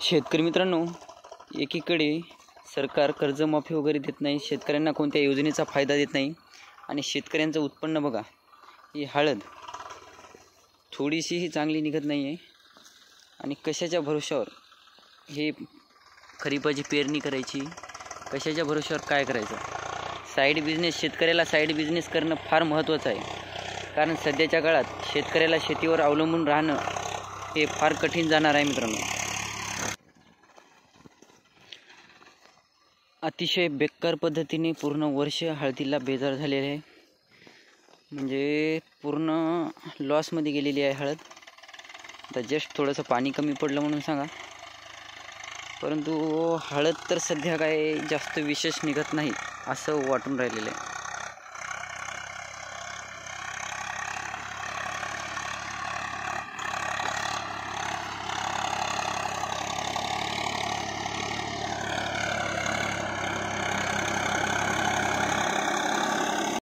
शेतकरी मित्रांनो, एकीकडे सरकार कर्जमाफी वगैरे देत नाही, शेतकऱ्यांना कोणत्या योजनेचा फायदा देत नाही आणि शेतकऱ्यांचं उत्पन्न बघा, ही हळद थोडीशीही चांगली निघत नाही आहे. आणि कशाच्या भरोश्यावर हे खरीपाची पेरणी करायची, कशाच्या भरोश्यावर काय करायचं. साईड बिझनेस, शेतकऱ्याला साईड बिझनेस करणं फार महत्त्वाचं आहे, कारण सध्याच्या काळात शेतकऱ्याला शेतीवर अवलंबून राहणं हे फार कठीण जाणार आहे मित्रांनो. अतिशय बेकार पद्धतीने पूर्ण वर्ष हळदीला बेजार झालेले आहे, म्हणजे पूर्ण लॉसमध्ये गेलेली आहे हळद. आता जस्ट थोडंसं पाणी कमी पडलं म्हणून सांगा, परंतु हळद तर सध्या काय जास्त विशेष निघत नाही असं वाटून राहिलेलं आहे.